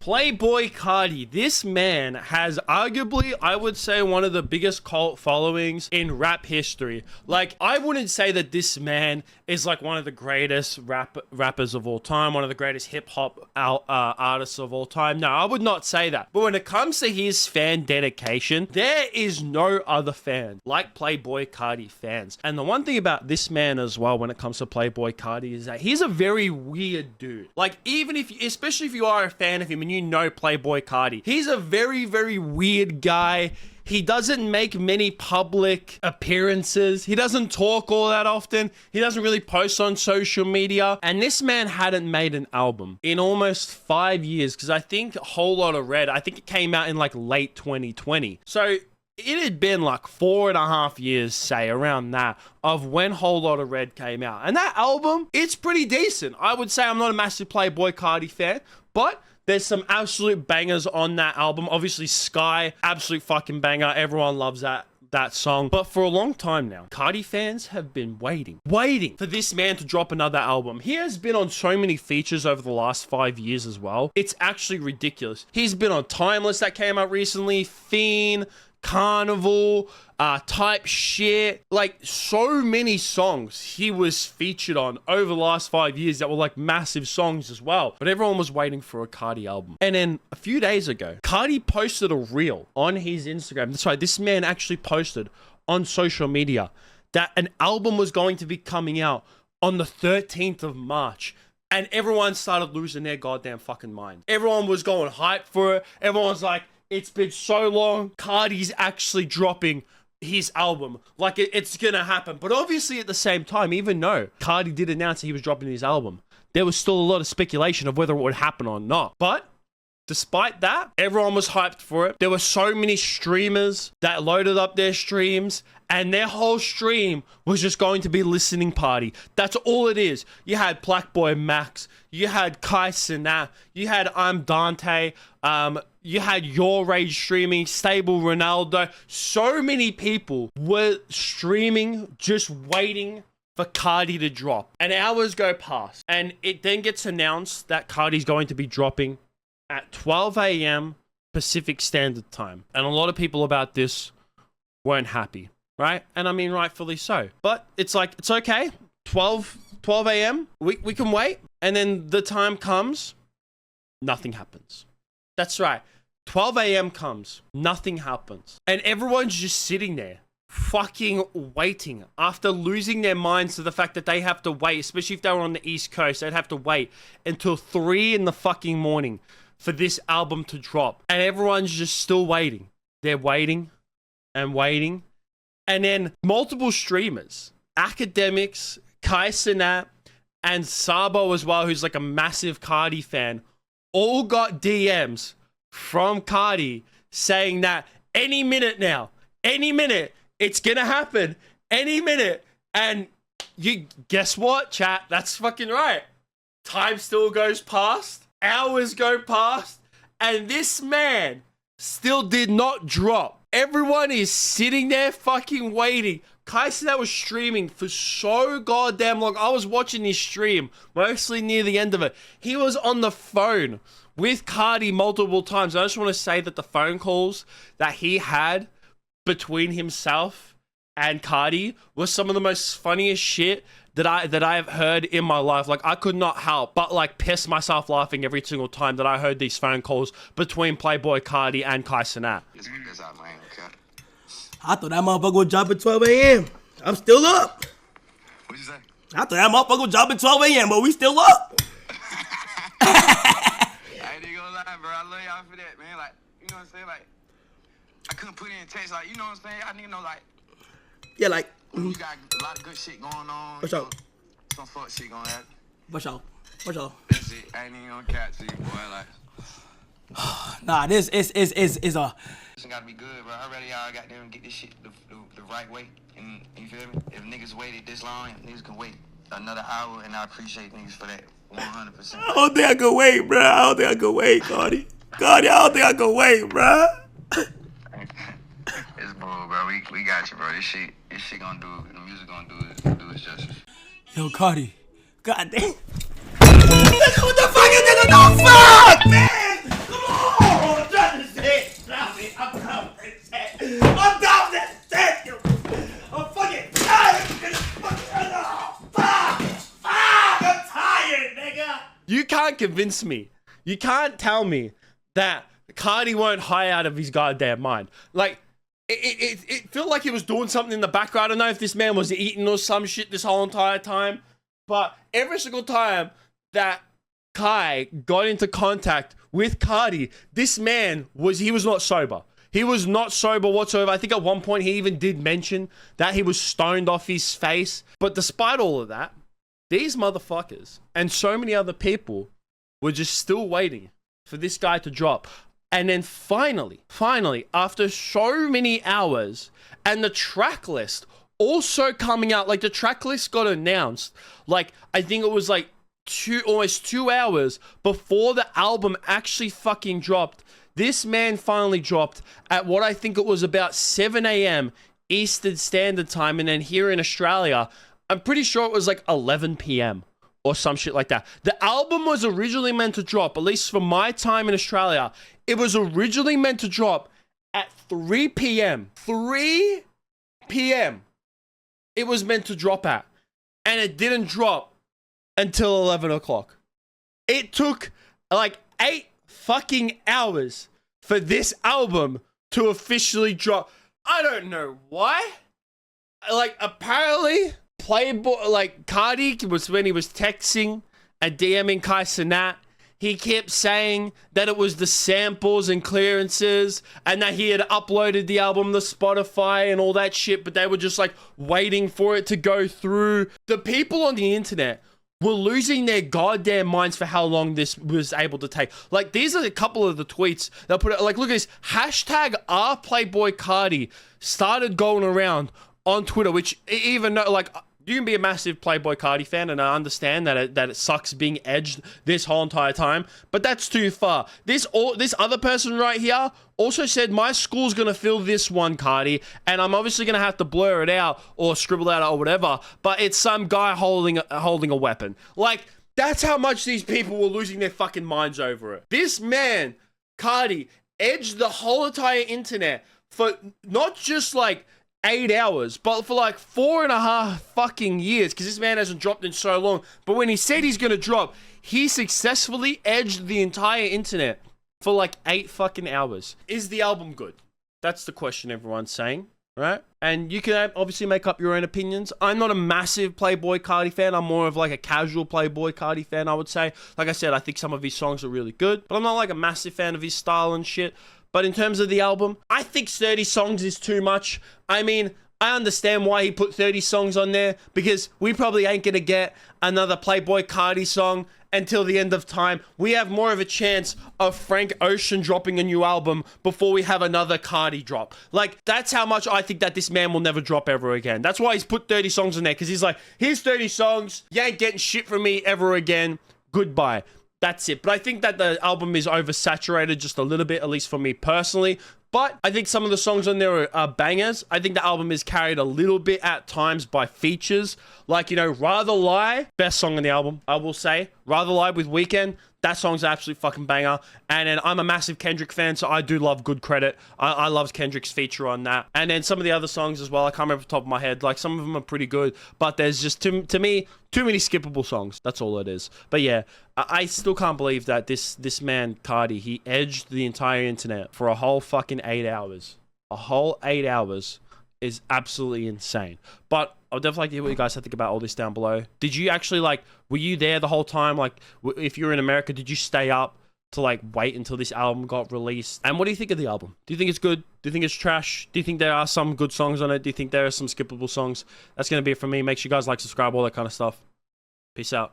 Playboi Carti, this man has arguably, I would say, one of the biggest cult followings in rap history. Like, I wouldn't say that this man is like one of the greatest rappers of all time, one of the greatest hip-hop artists of all time. No, I would not say that. But when it comes to his fan dedication, there is no other fan like Playboi Carti fans. And the one thing about this man as well when it comes to Playboi Carti is that he's a very weird dude. Like, even if, especially if you are a fan of him and you know Playboi Carti, he's a very, very weird guy. He doesn't make many public appearances. He doesn't talk all that often. He doesn't really post on social media. And this man hadn't made an album in almost 5 years, because I think a Whole Lotta Red, I think it came out in like late 2020. So it had been like 4.5 years, say, around that, of when Whole Lotta Red came out. And that album, it's pretty decent. I would say I'm not a massive Playboi Carti fan, but there's some absolute bangers on that album. Obviously, Sky, absolute fucking banger. Everyone loves that song. But for a long time now, Carti fans have been waiting for this man to drop another album. He has been on so many features over the last 5 years as well. It's actually ridiculous. He's been on Timeless that came out recently, Fiend, Carnival, Type Shit, like so many songs he was featured on over the last 5 years that were like massive songs as well. But everyone was waiting for a Carti album. And then a few days ago, Carti posted a reel on his Instagram. That's right, this man actually posted on social media that an album was going to be coming out on the 13th of March. And everyone started losing their goddamn fucking mind. Everyone was going hype for it. Everyone's like, it's been so long. Carti's actually dropping his album. Like, it's gonna happen. But obviously, at the same time, even though Carti did announce that he was dropping his album, there was still a lot of speculation of whether it would happen or not. But despite that, everyone was hyped for it. There were so many streamers that loaded up their streams, and their whole stream was just going to be listening party. That's all it is. You had Blackboy Max, you had Kai Cenat, you had I'm Dante, you had Your Rage streaming, Stable Ronaldo. So many people were streaming, just waiting for Carti to drop. And hours go past, and it then gets announced that Carti's going to be dropping at 12 a.m. Pacific Standard Time. And a lot of people about this weren't happy, right? And I mean, rightfully so. But it's like, it's okay. 12 a.m. We can wait. And then the time comes, nothing happens. That's right. 12 a.m. comes, nothing happens. And everyone's just sitting there, fucking waiting, after losing their minds to the fact that they have to wait, especially if they were on the East Coast, they'd have to wait until 3 in the fucking morning for this album to drop. And everyone's just still waiting. They're waiting and waiting. And then multiple streamers, Academics, Kai Cenat, and Sabo as well, who's like a massive Carti fan, all got DMs from Carti saying that any minute now, any minute, it's gonna happen, any minute. And you guess what, chat? That's fucking right. Time still goes past, hours go past, and this man still did not drop. Everyone is sitting there fucking waiting. Kai Cenat was streaming for so goddamn long. I was watching his stream, mostly near the end of it. He was on the phone with Carti multiple times. I just want to say that the phone calls that he had between himself and Carti was some of the most funniest shit that I have heard in my life. Like, I could not help but like piss myself laughing every single time that I heard these phone calls between Playboi Carti and Kai Cenat. I thought that motherfucker would drop at 12 a.m. I'm still up. What'd you say? I thought that motherfucker would drop at 12 a.m., but we still up. I ain't even gonna lie, bro. I love y'all for that, man. Like, you know what I'm saying? Like, I couldn't put in text, like, you know what I'm saying? I need to know, like, Yeah, like, you got a lot of good shit going on. For sure. Some fuck shit going on. for sure. That's it. I ain't even gonna catch you, boy. Like, Nah, this is a. this gotta be good, bro. I really y'all got them get this shit the right way. And you feel me? If niggas waited this long, niggas can wait another hour, and I appreciate niggas for that 100%. I don't think I can wait, bro. I don't think I can wait, Carti. I don't think I can wait, bro. It's bull, bro. We got you, bro. This shit gonna do it. The music gonna do its justice. Yo, Carti. God damn. What the fuck is this? No fuck, man. Come can't convince me. You can't tell me that Carti weren't high out of his goddamn mind. Like, it felt like he was doing something in the background. I don't know if this man was eating or some shit this whole entire time, but every single time that Kai got into contact with Carti, this man was not sober. He was not sober whatsoever. I think at one point he even did mention that he was stoned off his face. But despite all of that, these motherfuckers and so many other people were just still waiting for this guy to drop. And then finally, after so many hours and the track list also coming out, like the track list got announced, like I think it was like almost 2 hours before the album actually fucking dropped. This man finally dropped at what I think it was about 7 a.m. Eastern Standard Time. And then here in Australia, I'm pretty sure it was like 11 p.m. or some shit like that. The album was originally meant to drop, at least for my time in Australia, it was originally meant to drop at 3 p.m. 3 p.m. it was meant to drop at. And it didn't drop until 11 o'clock. It took like 8 fucking hours for this album to officially drop. I don't know why. Like, apparently, Playboi, like, Carti was when he was texting and DMing Kai Cenat. He kept saying that it was the samples and clearances and that he had uploaded the album to Spotify and all that shit, but they were just like waiting for it to go through. The people on the internet were losing their goddamn minds for how long this was able to take. Like, these are a couple of the tweets that put it, like, look at this. Hashtag #Playboi Carti started going around on Twitter, which even though, like, you can be a massive Playboi Carti fan, and I understand that it sucks being edged this whole entire time, but that's too far. This other person right here also said, my school's gonna fill this one, Carti, and I'm obviously gonna have to blur it out or scribble out or whatever, but it's some guy holding a weapon. Like, that's how much these people were losing their fucking minds over it. This man, Carti, edged the whole entire internet for not just like 8 hours, but for like 4.5 fucking years, because this man hasn't dropped in so long. But when he said he's gonna drop, he successfully edged the entire internet for like 8 fucking hours. Is the album good? That's the question everyone's saying, right? And you can obviously make up your own opinions. I'm not a massive Playboi Carti fan. I'm more of like a casual Playboi Carti fan, I would say. Like I said, I think some of his songs are really good, but I'm not like a massive fan of his style and shit. But in terms of the album, I think 30 songs is too much. I mean, I understand why he put 30 songs on there, because we probably ain't gonna get another Playboi Carti song until the end of time. We have more of a chance of Frank Ocean dropping a new album before we have another Carti drop. Like, that's how much I think that this man will never drop ever again. That's why he's put 30 songs on there, because he's like, here's 30 songs, you ain't getting shit from me ever again, goodbye. That's it. But I think that the album is oversaturated just a little bit, at least for me personally. But I think some of the songs on there are bangers. I think the album is carried a little bit at times by features. Like, you know, Rather Lie, best song on the album, I will say. Rather Lie with Weeknd, that song's an absolute fucking banger. And then I'm a massive Kendrick fan, so I do love Good Credit. I love Kendrick's feature on that. And then some of the other songs as well, I can't remember off the top of my head. Like, some of them are pretty good, but there's just, to me, too many skippable songs. That's all it is. But yeah, I still can't believe that this man, Carti, he edged the entire internet for a whole fucking 8 hours. A whole 8 hours is absolutely insane. But I'll definitely like to hear what you guys think about all this down below. Did you actually, like, were you there the whole time? Like, if you're in America, did you stay up to, like, wait until this album got released? And what do you think of the album? Do you think it's good? Do you think it's trash? Do you think there are some good songs on it? Do you think there are some skippable songs? That's going to be it from me. Make sure you guys like, subscribe, all that kind of stuff. Peace out.